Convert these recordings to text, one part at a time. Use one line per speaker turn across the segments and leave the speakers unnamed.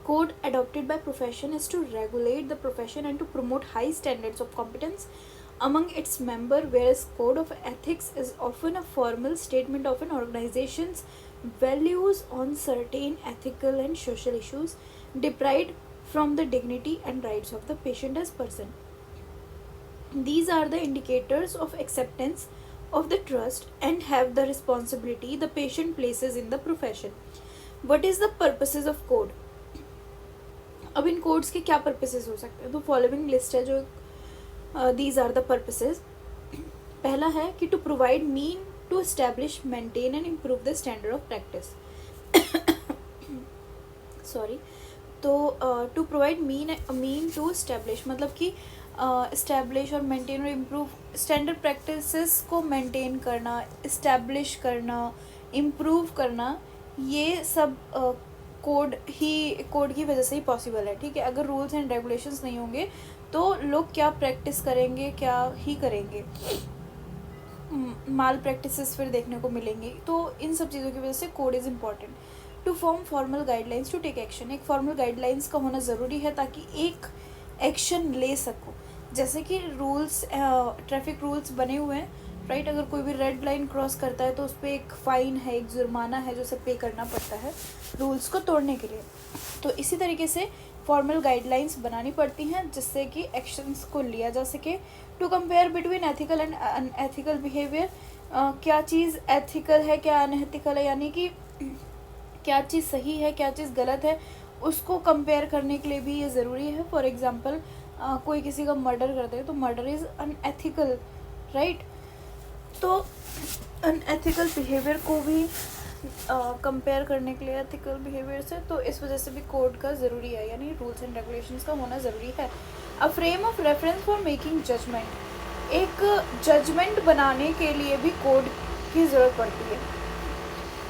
Code adopted by profession is to regulate the profession and to promote high standards of competence among its members, whereas code of ethics is often a formal statement of an organization's values on certain ethical and social issues deprived from the dignity and rights of the patient as person. These are the indicators of acceptance of the trust and have the responsibility the patient places in the profession. What is the purposes of code? अब इन codes के क्या purposes हो सकते हैं? तो following list है जो these are the purposes. पहला है कि to provide mean to establish, maintain and improve the standard of practice. Sorry. तो to provide mean to establish मतलब कि इस्टेब्लिश और मेंटेन और इम्प्रूव स्टैंडर्ड प्रैक्टिसेस को मेंटेन करना, इस्टेब्लिश करना, इम्प्रूव करना, ये सब कोड की वजह से ही पॉसिबल है. ठीक है. अगर रूल्स एंड रेगुलेशंस नहीं होंगे तो लोग क्या प्रैक्टिस करेंगे, क्या ही करेंगे, माल प्रैक्टिसेस फिर देखने को मिलेंगी. तो इन सब चीज़ों की वजह से code is important. To form formal guidelines to take action. एक फॉर्मल गाइडलाइंस का होना ज़रूरी है ताकि एक एक्शन ले सको. जैसे कि रूल्स, ट्रैफिक रूल्स बने हुए हैं, राइट. अगर कोई भी रेड लाइन क्रॉस करता है तो उस पर एक फ़ाइन है, एक जुर्माना है जो उसे पे करना पड़ता है रूल्स को तोड़ने के लिए. तो इसी तरीके से फॉर्मल गाइडलाइंस बनानी पड़ती हैं जिससे कि एक्शंस को लिया जा सके. To compare between ethical and unethical behaviour. क्या चीज़ एथिकल है, क्या अनएथिकल है, यानी कि क्या चीज़ सही है, क्या चीज़ गलत है, उसको कंपेयर करने के लिए भी ये ज़रूरी है. फॉर एग्ज़ाम्पल कोई किसी का मर्डर कर दे तो मर्डर इज़ अनएथिकल, राइट. तो अनएथिकल बिहेवियर को भी कंपेयर करने के लिए एथिकल बिहेवियर से, तो इस वजह से भी कोड का ज़रूरी है, यानी रूल्स एंड रेगुलेशंस का होना ज़रूरी है. A frame of reference for making judgement. एक जजमेंट बनाने के लिए भी कोड की ज़रूरत पड़ती है.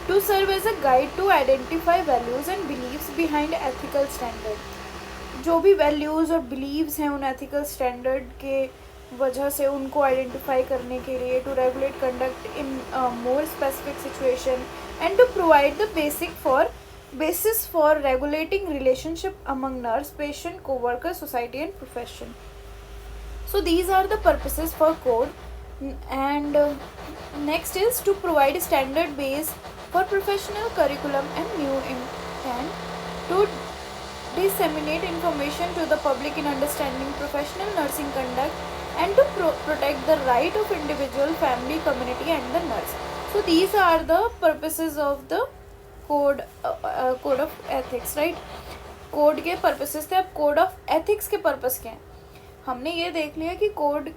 To serve as a guide to identify values and believes behind ethical standard. जो भी वैल्यूज़ और बिलीव्स हैं उन एथिकल स्टैंडर्ड के वजह से उनको आइडेंटिफाई करने के लिए. To regulate conduct in more specific situation and to provide the basis for regulating relationship among nurse, patient, co-worker, society and profession. So these are the purposes for code. And next is to provide a standard base for professional curriculum and to disseminate information to the public in understanding professional nursing conduct and to protect the right of individual, family, community and the nurse. So these are the purposes of the code of ethics, right. Code के purposes थे. अब code of ethics के purpose क्या हैं? हमने ये देख लिया कि कोड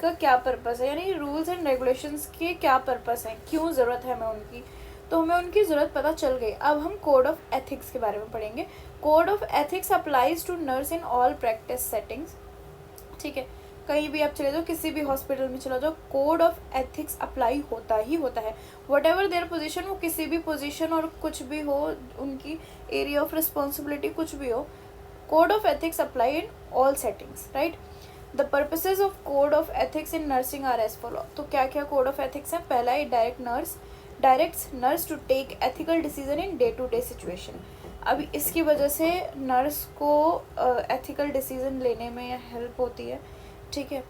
का क्या पर्पस है, यानी रूल्स एंड रेगुलेशंस के क्या पर्पस हैं, क्यों ज़रूरत है हमें उनकी. तो हमें उनकी ज़रूरत पता चल गई. अब हम कोड ऑफ एथिक्स के बारे में पढ़ेंगे. Code of ethics applies to nurse in all practice settings. ठीक है. कहीं भी आप चले जाओ, किसी भी हॉस्पिटल में चला जाओ, कोड ऑफ एथिक्स अप्लाई होता ही होता है. वट एवर देयर पोजिशन, वो किसी भी पोजिशन और कुछ भी हो, उनकी एरिया ऑफ रिस्पॉन्सिबिलिटी कुछ भी हो, code of ethics apply in all settings, right. The purposes of code of ethics in nursing are as follow. तो क्या क्या कोड ऑफ एथिक्स हैं? पहला है directs nurse to take ethical decision in day to day situation. अब इसकी वजह से नर्स को एथिकल डिसीजन लेने में हेल्प होती है. ठीक है.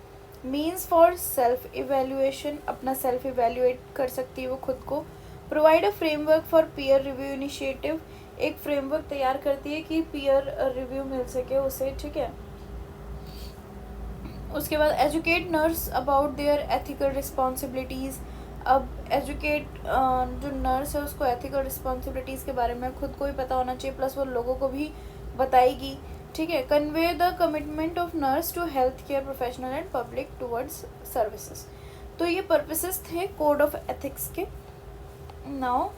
मीन्स फॉर सेल्फ इवेल्यूएशन, अपना सेल्फ इवेल्यूएट कर सकती है वो खुद को. Provide a framework for peer review initiative. एक फ्रेमवर्क तैयार करती है कि पीयर रिव्यू मिल सके उसे. ठीक है. उसके बाद educate nurse about their ethical responsibilities. अब एजुकेट जो नर्स है उसको एथिकल रिस्पॉन्सिबिलिटीज़ के बारे में खुद को ही पता होना चाहिए, प्लस वो लोगों को भी बताएगी. ठीक है. Convey the commitment of nurse to health care professional and public towards services. तो ये पर्पसेस थे कोड ऑफ एथिक्स के. Now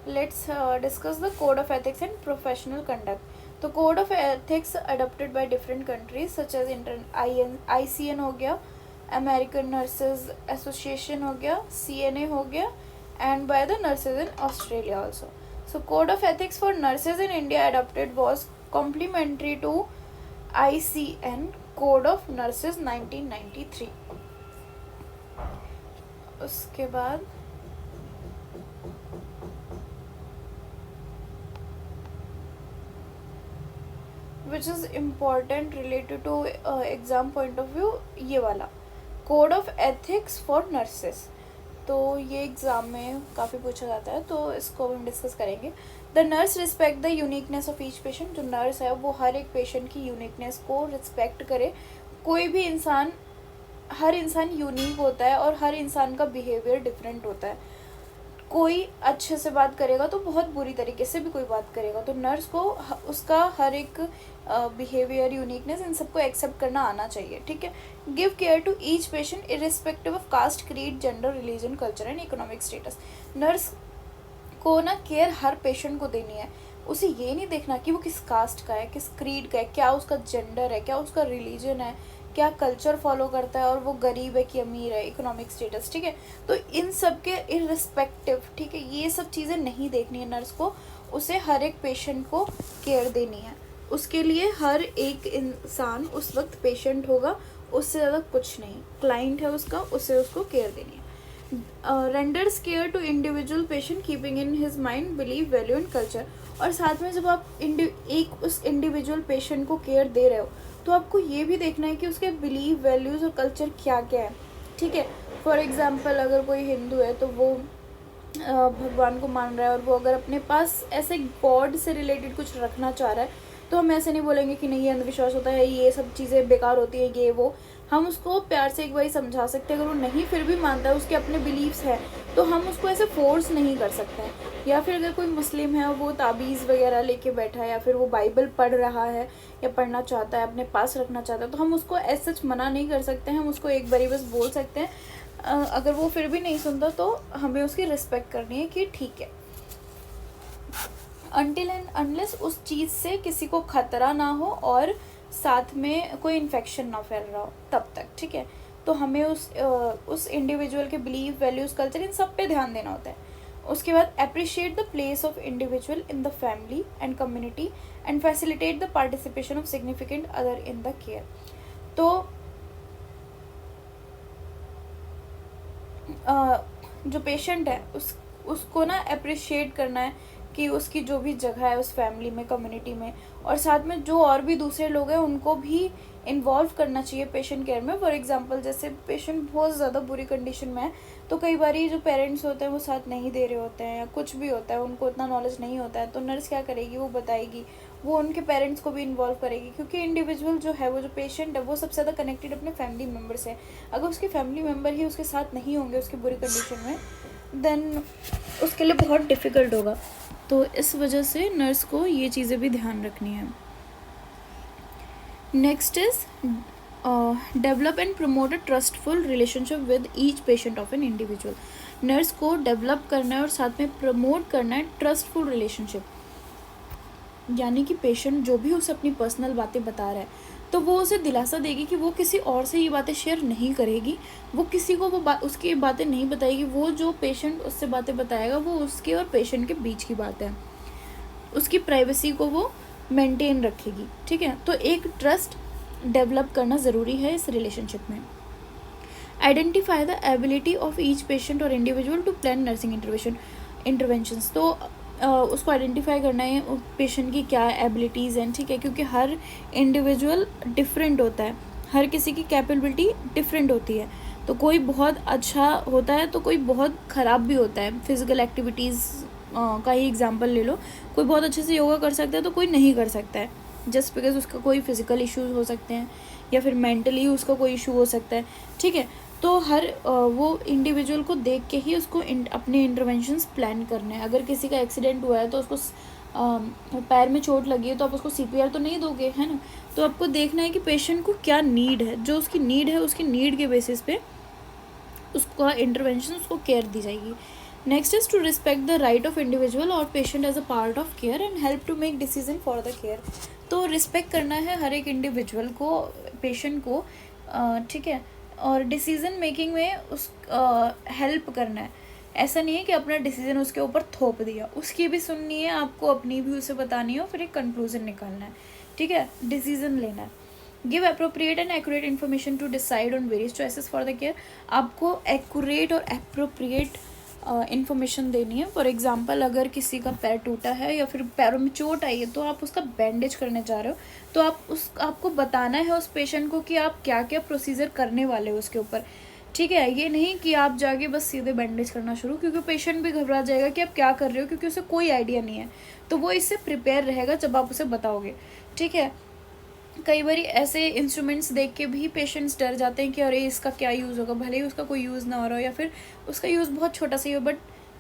let's discuss the code of ethics and professional conduct. तो code of ethics adopted by different countries such as ICN हो गया, American nurses association हो गया, CNA हो गया, and by the nurses in Australia also. So code of ethics for nurses in India adopted was complementary to ICN Code of Nurses 1993. उसके बाद which is important related to exam point of view, ये वाला code of ethics for nurses. तो ये exam में काफ़ी पूछा जाता है, तो इसको हम डिस्कस करेंगे। The nurse respect the uniqueness of each patient. जो नर्स है वो हर एक पेशेंट की यूनिकनेस को रिस्पेक्ट करे। कोई भी इंसान, हर इंसान यूनिक होता है और हर इंसान का बिहेवियर डिफरेंट होता है। कोई अच्छे से बात करेगा तो बहुत बुरी तरीके से भी कोई बात करेगा, तो नर्स को उसका हर एक बिहेवियर, यूनिकनेस, इन सबको एक्सेप्ट करना आना चाहिए, ठीक है। Give care to each patient irrespective of caste, creed, gender, religion, culture and economic status. Nurse को ना केयर हर पेशेंट को देनी है। उसे ये नहीं देखना कि वो किस कास्ट का है, किस क्रीड का है, क्या उसका जेंडर है, क्या उसका रिलीजन है, क्या कल्चर फॉलो करता है, और वो गरीब है कि अमीर है, इकोनॉमिक स्टेटस, ठीक है। तो इन सब के इर्रिस्पेक्टिव, ठीक है, ये सब चीज़ें नहीं देखनी है नर्स को। उसे हर एक पेशेंट को केयर देनी है। उसके लिए हर एक इंसान उस वक्त पेशेंट होगा, उससे ज़्यादा कुछ नहीं। क्लाइंट है उसका, उससे उसको केयर देनी है। Renders care to individual patient keeping in his mind believe, value and culture. और साथ में जब आप एक उस इंडिविजुअल पेशेंट को केयर दे रहे हो, तो आपको ये भी देखना है कि उसके बिलीव, वैल्यूज़ और कल्चर क्या क्या है, ठीक है। फॉर एग्ज़ाम्पल, अगर कोई हिंदू है तो वो भगवान को मान रहा है, और वो अगर अपने पास ऐसे गॉड से रिलेटेड कुछ रखना चाह रहा है, तो हम ऐसे नहीं बोलेंगे कि नहीं, ये अंधविश्वास होता है, ये सब चीज़ें बेकार होती है, ये वो। हम उसको प्यार से एक बार समझा सकते हैं। अगर वो नहीं फिर भी मानता है, उसके अपने बिलीव्स हैं, तो हम उसको ऐसे फोर्स नहीं कर सकते हैं। या फिर अगर कोई मुस्लिम है, वो ताबीज़ वगैरह लेके बैठा है, या फिर वो बाइबल पढ़ रहा है या पढ़ना चाहता है, अपने पास रखना चाहता है, तो हम उसको ऐसे सच मना नहीं कर सकते हैं। हम उसको एक बारी बस बोल सकते हैं। अगर वो फिर भी नहीं सुनता तो हमें उसकी रिस्पेक्ट करनी है कि ठीक है, अनटिल एंड अनलेस उस चीज़ से किसी को खतरा ना हो और साथ में कोई इन्फेक्शन ना फैल रहा हो, तब तक, ठीक है। तो हमें उस इंडिविजुअल के बिलीव, वैल्यूज़, कल्चर, इन सब पे ध्यान देना होता है। उसके बाद appreciate the place of individual in the family and community and facilitate the participation of significant other in the care. तो जो पेशेंट है उसको ना अप्रिशिएट करना है कि उसकी जो भी जगह है उस फैमिली में, कम्युनिटी में, और साथ में जो और भी दूसरे लोग हैं उनको भी इन्वॉल्व करना चाहिए पेशेंट केयर में। फॉर एग्जांपल, जैसे पेशेंट बहुत ज़्यादा बुरी कंडीशन में है, तो कई बार जो पेरेंट्स होते हैं वो साथ नहीं दे रहे होते हैं, या कुछ भी होता है, उनको इतना नॉलेज नहीं होता है, तो नर्स क्या करेगी, वो बताएगी, वो उनके पेरेंट्स को भी इन्वॉल्व करेगी। क्योंकि इंडिविजुअल जो है, वो जो पेशेंट है, वो सबसे ज़्यादा कनेक्टेड अपने फैमिली मेम्बर से है। अगर उसके फैमिली मेम्बर ही उसके साथ नहीं होंगे उसकी बुरी कंडीशन में, देन उसके लिए बहुत डिफ़िकल्ट होगा। तो इस वजह से नर्स को ये चीज़ें भी ध्यान रखनी है। Next is develop and promote a trustful relationship with each patient of an individual. Nurse को डेवलप करना है और साथ में प्रमोट करना है ट्रस्टफुल रिलेशनशिप, यानी कि पेशेंट जो भी उसे अपनी पर्सनल बातें बता रहा है, तो वो उसे दिलासा देगी कि वो किसी और से ये बातें शेयर नहीं करेगी, वो किसी को उसकी बातें नहीं बताएगी। वो जो पेशेंट उससे बातें बताएगा वो उसके और पेशेंट के बीच की बात है, उसकी प्राइवेसी को वो मेंटेन रखेगी, ठीक है। तो एक ट्रस्ट डेवलप करना ज़रूरी है इस रिलेशनशिप में। Identify the ability of each patient और individual to plan nursing interventions. तो उसको आइडेंटिफाई करना है पेशेंट की क्या एबिलिटीज़ हैं, ठीक है, क्योंकि हर इंडिविजुअल डिफरेंट होता है, हर किसी की कैपेबिलिटी डिफरेंट होती है। तो कोई बहुत अच्छा होता है तो कोई बहुत ख़राब भी होता है। फिज़िकल एक्टिविटीज़ का ही एग्जांपल ले लो, कोई बहुत अच्छे से योगा कर सकता है तो कोई नहीं कर सकता है, जस्ट बिकॉज उसका कोई फिज़िकल इश्यूज़ हो सकते हैं या फिर मेंटली उसका कोई इशू हो सकता है, ठीक है। तो हर वो इंडिविजुअल को देख के ही उसको अपने इंटरवेंशंस प्लान करने हैं। अगर किसी का एक्सीडेंट हुआ है तो उसको पैर में चोट लगी है तो आप उसको CPR तो नहीं दोगे, है ना। तो आपको देखना है कि पेशेंट को क्या नीड है, जो उसकी नीड है उसकी नीड के बेसिस पे उसका इंटरवेंशन, उसको केयर दी जाएगी। Next is to respect the right of individual और patient as a part of care and help to make decision for the care. तो रिस्पेक्ट करना है हर एक इंडिविजुअल को, पेशेंट को, ठीक है, और डिसीज़न मेकिंग में उस हेल्प करना है। ऐसा नहीं है कि अपना डिसीज़न उसके ऊपर थोप दिया, उसकी भी सुननी है आपको, अपनी भी उसे बतानी है और फिर एक कंक्लूजन निकालना है, ठीक है, डिसीज़न लेना है। Give appropriate and accurate information to decide on various choices for the care. आपको एक्यूरेट और एप्रोप्रिएट इन्फॉर्मेशन देनी है। फॉर एग्जांपल अगर किसी का पैर टूटा है या फिर पैरों में चोट आई है तो आप उसका बैंडेज करने जा रहे हो, तो आपको बताना है उस पेशेंट को कि आप क्या क्या प्रोसीजर करने वाले हो उसके ऊपर, ठीक है। ये नहीं कि आप जाके बस सीधे बैंडेज करना शुरू, क्योंकि पेशेंट भी घबरा जाएगा कि आप क्या कर रहे हो, क्योंकि उसे कोई आइडिया नहीं है। तो वो इससे प्रिपेयर रहेगा जब आप उसे बताओगे, ठीक है। कई बार ऐसे इंस्ट्रूमेंट्स देख के भी पेशेंट्स डर जाते हैं कि अरे इसका क्या यूज़ होगा, भले ही उसका कोई यूज़ ना हो रहा हो या फिर उसका यूज़ बहुत छोटा सा ही हो, बट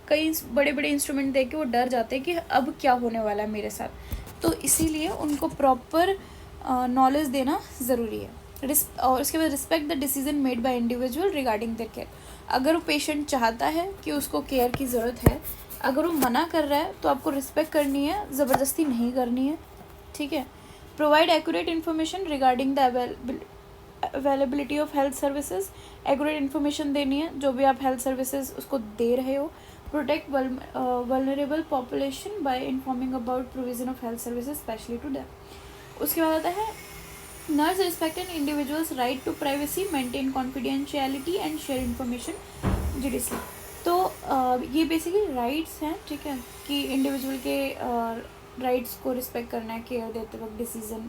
कई बड़े बड़े इंस्ट्रूमेंट देख के वो डर जाते हैं कि अब क्या होने वाला है मेरे साथ। तो इसीलिए उनको प्रॉपर नॉलेज देना ज़रूरी है। और उसके बाद respect the decision made by individual regarding their care. अगर वो पेशेंट चाहता है कि उसको केयर की ज़रूरत है, अगर वो मना कर रहा है तो आपको रिस्पेक्ट करनी है, ज़बरदस्ती नहीं करनी है, ठीक है। Provide accurate information regarding the availability of health services. Accurate information देनी है जो भी आप हेल्थ सर्विसेज उसको दे रहे हो। Protect vulnerable population by informing about provision of health services specially to them. उसके बाद आता है nurse respect an individuals right to privacy, maintain confidentiality and share information judicially. तो ये बेसिकली राइट्स हैं, ठीक है, कि इंडिविजुअल के राइट्स को रिस्पेक्ट करना है केयर देते वक्त, डिसीजन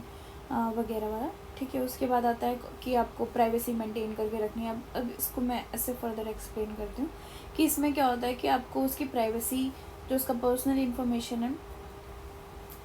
वगैरह वाला, ठीक है। उसके बाद आता है कि आपको प्राइवेसी मेंटेन करके रखनी है। अब इसको मैं ऐसे फर्दर एक्सप्लेन करती हूँ कि इसमें क्या होता है कि आपको उसकी प्राइवेसी, जो उसका पर्सनल इन्फॉर्मेशन है,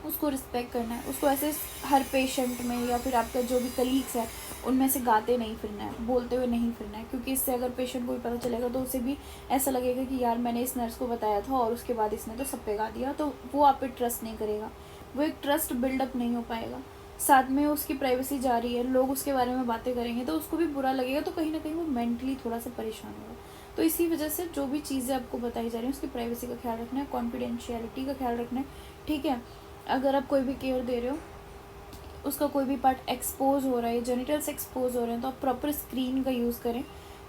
उसको रिस्पेक्ट करना है। उसको ऐसे हर पेशेंट में या फिर आपका जो भी कलीग्स है उनमें से गाते नहीं फिरना है, बोलते हुए नहीं फिरना है, क्योंकि इससे अगर पेशेंट को भी पता चलेगा तो उसे भी ऐसा लगेगा कि यार मैंने इस नर्स को बताया था और उसके बाद इसने तो सब पे गा दिया, तो वो आप पे ट्रस्ट नहीं करेगा, वो एक ट्रस्ट बिल्डअप नहीं हो पाएगा। साथ में उसकी प्राइवेसी जा रही है, लोग उसके बारे में बातें करेंगे तो उसको भी बुरा लगेगा, तो कहीं ना कहीं वो मेंटली थोड़ा सा परेशान होगा। तो इसी वजह से जो भी चीज़ें आपको बताई जा रही हैं उसकी प्राइवेसी का ख्याल रखना है, कॉन्फिडेंशियलिटी का ख्याल रखना है, ठीक है। अगर आप कोई भी केयर दे रहे हो, उसका कोई भी पार्ट एक्सपोज हो रहा है, जेनिटल्स एक्सपोज हो रहे हैं, तो आप प्रॉपर स्क्रीन का यूज़ करें,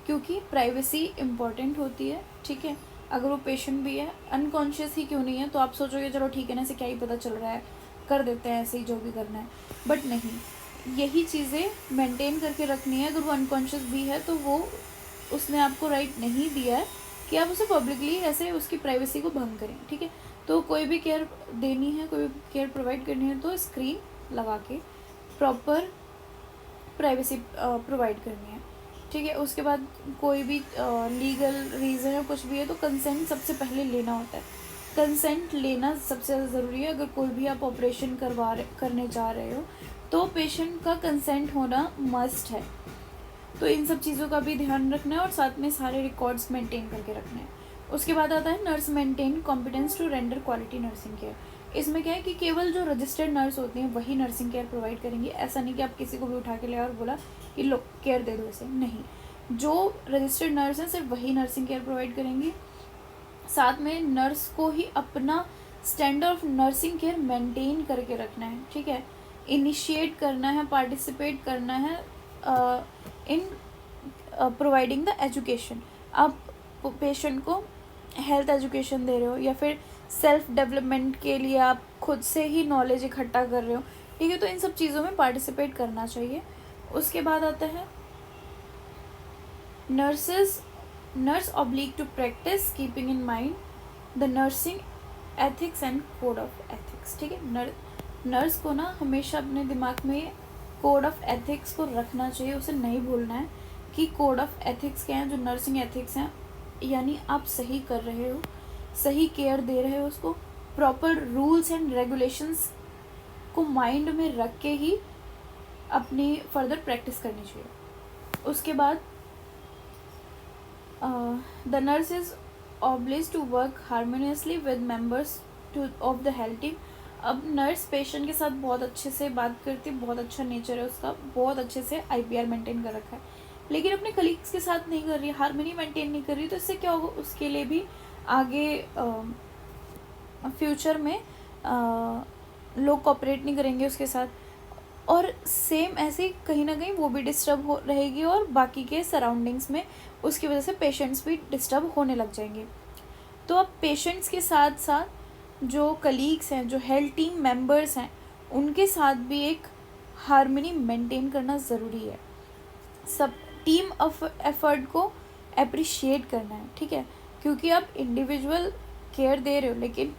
क्योंकि प्राइवेसी इम्पॉर्टेंट होती है, ठीक है। अगर वो पेशेंट भी है, अनकॉन्शियस ही क्यों नहीं है, तो आप सोचोगे चलो ठीक है ना, इसे क्या ही पता चल रहा है, कर देते हैं ऐसे ही जो भी करना है, बट नहीं, यही चीज़ें मेंटेन करके रखनी है। अगर वो अनकॉन्शियस भी है तो वो उसने आपको राइट नहीं दिया है कि आप उसे पब्लिकली ऐसे उसकी प्राइवेसी को भंग करें, ठीक है। तो कोई भी केयर देनी है, कोई भी केयर प्रोवाइड करनी है, तो स्क्रीन लगा के प्रॉपर प्राइवेसी प्रोवाइड करनी है, ठीक है। उसके बाद कोई भी लीगल रीज़न है, कुछ भी है, तो कंसेंट सबसे पहले लेना होता है। कंसेंट लेना सबसे ज़्यादा ज़रूरी है। अगर कोई भी आप ऑपरेशन करने जा रहे हो तो पेशेंट का कंसेंट होना मस्ट है। तो इन सब चीज़ों का भी ध्यान रखना है और साथ में सारे रिकॉर्ड्स मेंटेन करके रखना है। उसके बाद आता है nurse maintain competence to render quality nursing care. इसमें क्या है कि केवल जो रजिस्टर्ड नर्स होती हैं वही नर्सिंग केयर प्रोवाइड करेंगी। ऐसा नहीं कि आप किसी को भी उठा के ले और बोला कि लो केयर दे दो इसे, नहीं, जो रजिस्टर्ड नर्स हैं सिर्फ वही नर्सिंग केयर प्रोवाइड करेंगी। साथ में नर्स को ही अपना standard of nursing care maintain करके रखना है, ठीक है। इनिशिएट करना है, पार्टिसिपेट करना है इन प्रोवाइडिंग द एजुकेशन। आप पेशेंट को हेल्थ एजुकेशन दे रहे हो या फिर सेल्फ डेवलपमेंट के लिए आप खुद से ही नॉलेज इकट्ठा कर रहे हो, ठीक है। तो इन सब चीज़ों में पार्टिसिपेट करना चाहिए। उसके बाद आता है nurse oblige to practice keeping in mind the nursing ethics and code of ethics, ठीक है। नर्स को ना हमेशा अपने दिमाग में कोड ऑफ एथिक्स को रखना चाहिए, उसे नहीं भूलना है कि कोड ऑफ एथिक्स क्या है। जो नर्सिंग एथिक्स हैं, यानी आप सही कर रहे हो, सही केयर दे रहे हो उसको, प्रॉपर रूल्स एंड रेगुलेशंस को माइंड में रख के ही अपनी फर्दर प्रैक्टिस करनी चाहिए। उसके बाद the nurse is obliged to work harmoniously with members of the health team. अब नर्स पेशेंट के साथ बहुत अच्छे से बात करती है, बहुत अच्छा नेचर है उसका, बहुत अच्छे से IPR मेंटेन कर रखा है, लेकिन अपने कलीग्स के साथ नहीं कर रही है, हारमोनी मेंटेन नहीं कर रही, तो इससे क्या होगा, उसके लिए भी आगे फ्यूचर में लोग कोऑपरेट नहीं करेंगे उसके साथ, और सेम ऐसे ही कहीं ना कहीं वो भी डिस्टर्ब हो रहेगी और बाकी के सराउंडिंग्स में उसकी वजह से पेशेंट्स भी डिस्टर्ब होने लग जाएंगे। तो अब पेशेंट्स के साथ साथ जो कलीग्स हैं, जो हेल्थ टीम मेंबर्स हैं, उनके साथ भी एक हार्मनी मेंटेन करना ज़रूरी है। सब टीम एफर्ट को अप्रिशिएट करना है, ठीक है। क्योंकि आप इंडिविजुअल केयर दे रहे हो, लेकिन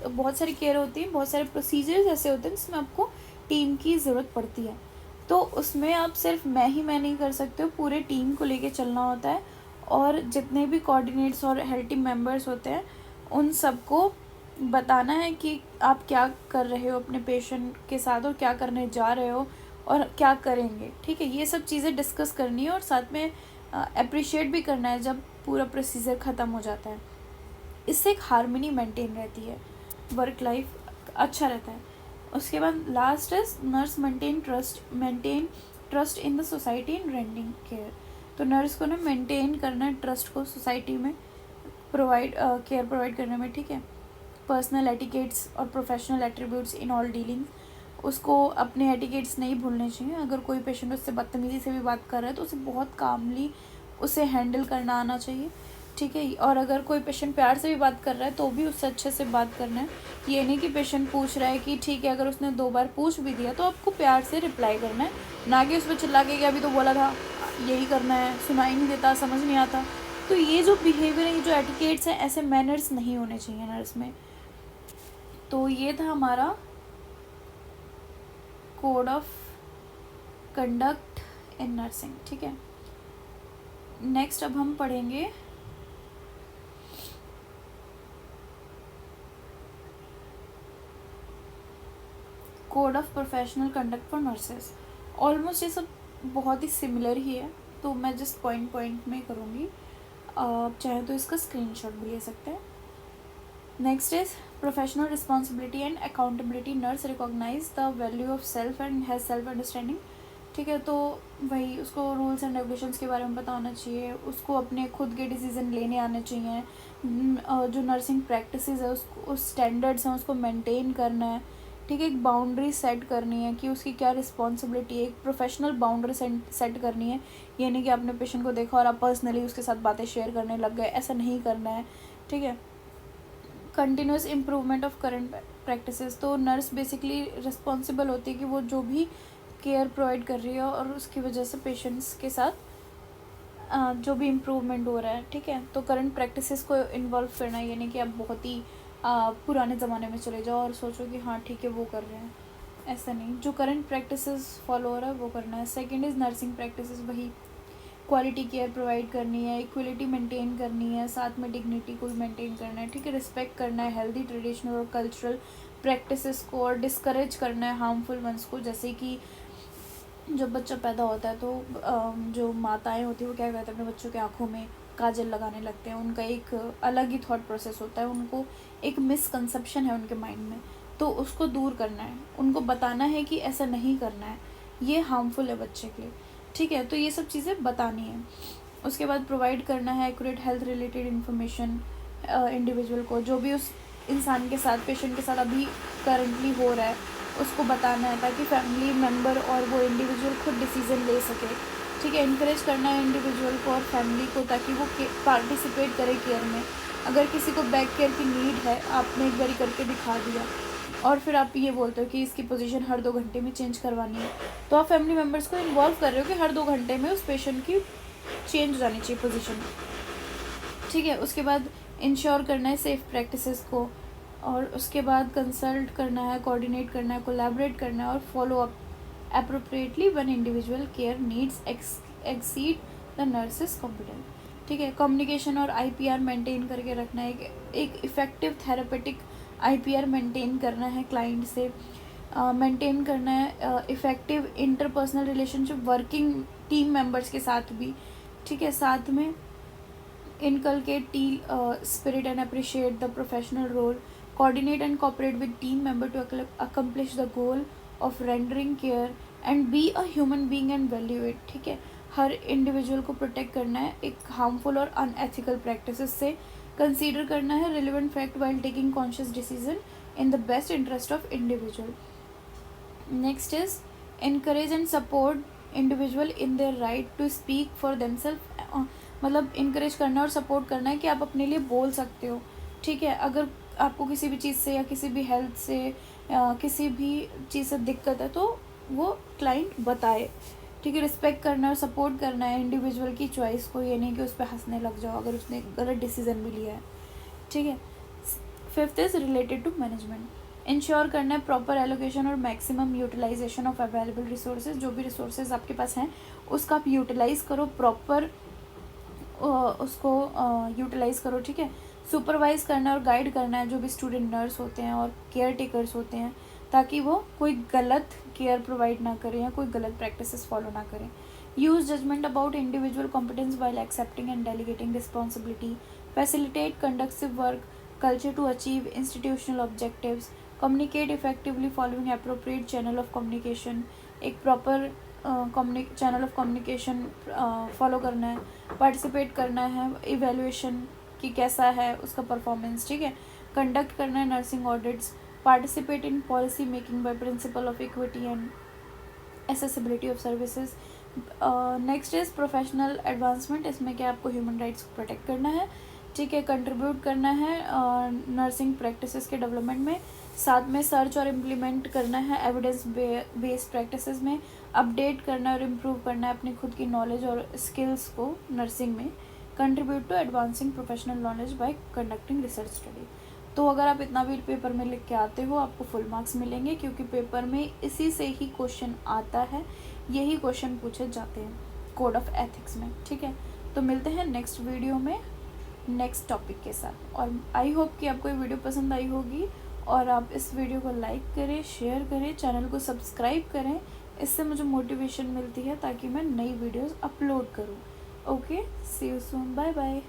बहुत सारी केयर होती है, बहुत सारे प्रोसीजर्स ऐसे होते हैं जिसमें आपको टीम की ज़रूरत पड़ती है। तो उसमें आप सिर्फ मैं नहीं कर सकते हो, पूरे टीम को लेके चलना होता है, और जितने भी कोऑर्डिनेट्स और हेल्थ टीम मेंबर्स होते हैं उन सबको बताना है कि आप क्या कर रहे हो अपने पेशेंट के साथ, और क्या करने जा रहे हो, और क्या करेंगे। ठीक है, ये सब चीज़ें डिस्कस करनी है, और साथ में अप्रिशिएट भी करना है जब पूरा प्रोसीजर ख़त्म हो जाता है। इससे एक हार्मनी मेंटेन रहती है, वर्क लाइफ अच्छा रहता है। उसके बाद last is nurse maintain trust in the society in rending care. तो नर्स को ना मेंटेन करना है ट्रस्ट को सोसाइटी में केयर प्रोवाइड करने में। ठीक है, पर्सनल एटिकेट्स और professional attributes in all dealing, उसको अपने एटिकेट्स नहीं भूलने चाहिए। अगर कोई पेशेंट उससे बदतमीज़ी से भी बात कर रहा है तो उसे बहुत कामली उसे हैंडल करना आना चाहिए। ठीक है, और अगर कोई पेशेंट प्यार से भी बात कर रहा है तो भी उससे अच्छे से बात करना है। ये नहीं कि पेशेंट पूछ रहा है कि ठीक है, अगर उसने 2 बार पूछ भी दिया तो आपको प्यार से रिप्लाई करना है, ना कि उस पर चिल्ला के कि अभी तो बोला था यही करना है, सुनाई नहीं देता, समझ नहीं आता। तो ये जो बिहेवियर है, ये जो एटिकेट्स हैं, ऐसे मैनर्स नहीं होने चाहिए नर्स में। तो ये था हमारा code of conduct in nursing. ठीक है, नेक्स्ट अब हम पढ़ेंगे code of professional conduct for nurses. Almost ये सब बहुत ही सिमिलर ही है, तो मैं जस्ट पॉइंट में करूँगी। आप चाहे तो इसका स्क्रीनशॉट भी ले सकते हैं। Next is professional responsibility and accountability. Nurse recognize the value of self and has self understanding. ठीक है, तो वही उसको रूल्स एंड रेगुलेशंस के बारे में पता होना चाहिए, उसको अपने खुद के डिसीजन लेने आने चाहिए। जो नर्सिंग प्रैक्टिसेस है उस स्टैंडर्ड्स हैं उसको मेंटेन करना है। ठीक है, एक बाउंड्री सेट करनी है कि उसकी क्या रिस्पॉन्सिबिलिटी है, एक प्रोफेशनल बाउंड्री सेट करनी है। ये नहीं कि आपने पेशेंट को देखा और आप पर्सनली उसके साथ बातें शेयर करने लग गए, ऐसा नहीं करना है। ठीक है, continuous improvement of current practices. तो नर्स बेसिकली रिस्पॉन्सिबल होती है कि वो जो भी केयर प्रोवाइड कर रही है और उसकी वजह से पेशेंट्स के साथ जो भी इम्प्रूवमेंट हो रहा है। ठीक है, तो करंट प्रैक्टिसेस को इन्वॉल्व करना, ये नहीं कि आप बहुत ही पुराने ज़माने में चले जाओ और सोचो कि हाँ ठीक है वो कर रहे हैं, ऐसा नहीं। जो करंट प्रैक्टिसेस फॉलो हो रहा है वो करना है। सेकंड इज़ नर्सिंग प्रैक्टिसेस, वही क्वालिटी केयर प्रोवाइड करनी है, इक्वलिटी मेंटेन करनी है, साथ में डिग्निटी को मेंटेन करना है। ठीक है, रिस्पेक्ट करना है हेल्दी ट्रेडिशनल और कल्चरल प्रैक्टिसेस को, और डिस्करेज करना है हार्मफुल वंस को। जैसे कि जब बच्चा पैदा होता है तो जो माताएं होती हैं वो क्या करते हैं, अपने बच्चों के आँखों में काजल लगाने लगते हैं। उनका एक अलग ही थॉट प्रोसेस होता है, उनको एक मिसकंसेप्शन है उनके माइंड में, तो उसको दूर करना है, उनको बताना है कि ऐसा नहीं करना है, ये हार्मफुल है बच्चे के लिए। ठीक है, तो ये सब चीज़ें बतानी है। उसके बाद प्रोवाइड करना है accurate health related information individual को, जो भी उस इंसान के साथ, पेशेंट के साथ अभी करंटली हो रहा है उसको बताना है, ताकि फैमिली मेम्बर और वो इंडिविजुअल खुद डिसीज़न ले सके। ठीक है, इनकरेज करना है इंडिविजुअल को और फैमिली को, ताकि वो पार्टिसिपेट करे केयर में। अगर किसी को बैक केयर की नीड है, आपने एक बारी करके दिखा दिया और फिर आप ये बोलते हो कि इसकी पोजीशन हर 2 घंटे में चेंज करवानी है, तो आप फैमिली मेम्बर्स को इन्वॉल्व कर रहे हो कि हर 2 घंटे में उस पेशेंट की चेंज हो जानी चाहिए पोजीशन। ठीक है, उसके बाद इंश्योर करना है सेफ़ प्रैक्टिसेस को, और उसके बाद कंसल्ट करना है, कोऑर्डिनेट करना है, कोलैबोरेट करना है, और follow up appropriately when individual care needs exceed the nurses competence. ठीक है, कम्युनिकेशन और IPR मेंटेन करके रखना है, एक इफ़ेक्टिव थेरेपेटिक IPR मेंटेन करना है क्लाइंट से, मेंटेन करना है effective interpersonal relationship working team members के साथ भी। ठीक है, साथ में inculcate team spirit and appreciate the professional role, coordinate and cooperate with team member to accomplish the goal of rendering care, and be a human being and value it। ठीक है, हर individual को प्रोटेक्ट करना है एक harmful और unethical practices से, consider करना है relevant fact while taking conscious decision in the best interest of individual. Next is encourage and support individual in their right to speak for themselves। मतलब encourage करना और सपोर्ट करना है कि आप अपने लिए बोल सकते हो। ठीक है, अगर आपको किसी भी चीज़ से या किसी भी हेल्थ से किसी भी चीज़ से दिक्कत है तो वो क्लाइंट बताए। ठीक है। रिस्पेक्ट करना है और सपोर्ट करना है इंडिविजुअल की चॉइस को, ये नहीं कि उस पर हंसने लग जाओ अगर उसने गलत डिसीजन भी लिया है, ठीक है। 5th is related to management. Ensure करना है प्रॉपर एलोकेशन और maximum utilization of available resources. जो भी रिसोर्सेज आपके पास हैं उसका आप यूटिलाइज करो, प्रॉपर उसको यूटिलाइज करो, ठीक है। सुपरवाइज करना है और गाइड करना है जो भी स्टूडेंट नर्स होते हैं और केयर टेकर्स होते हैं, ताकि वो कोई गलत केयर प्रोवाइड ना करें या कोई गलत प्रैक्टिसेस फॉलो ना करें। Use judgement about individual competence while accepting and delegating responsibility. Facilitate conductive work culture to achieve institutional objectives. Communicate effectively following appropriate channel of communication. एक proper channel of communication follow करना है। Participate करना है evaluation कि कैसा है उसका performance, ठीक है। कंडक्ट करना है nursing audits. Participate in policy making by principle of equity and accessibility of services. Next is professional advancement. इसमें क्या आपको ह्यूमन राइट्स को प्रोटेक्ट करना है, ठीक है। कंट्रीब्यूट करना है नर्सिंग प्रैक्टिसेस के डेवलपमेंट में। साथ में सर्च और इम्प्लीमेंट करना है एविडेंस बेस्ड प्रैक्टिसेस में। अपडेट करना है और इम्प्रूव करना है अपनी खुद की नॉलेज और स्किल्स को नर्सिंग में। Contribute to advancing professional knowledge by conducting research study. तो अगर आप इतना भी पेपर में लिख के आते हो आपको फुल मार्क्स मिलेंगे, क्योंकि पेपर में इसी से ही क्वेश्चन आता है, यही क्वेश्चन पूछे जाते हैं कोड ऑफ एथिक्स में, ठीक है। तो मिलते हैं नेक्स्ट वीडियो में नेक्स्ट टॉपिक के साथ, और आई होप कि आपको ये वीडियो पसंद आई होगी और आप इस वीडियो को लाइक करें, शेयर करें, चैनल को सब्सक्राइब करें। इससे मुझे मोटिवेशन मिलती है ताकि मैं नई वीडियोस अपलोड करूं। Okay, see you soon, bye bye.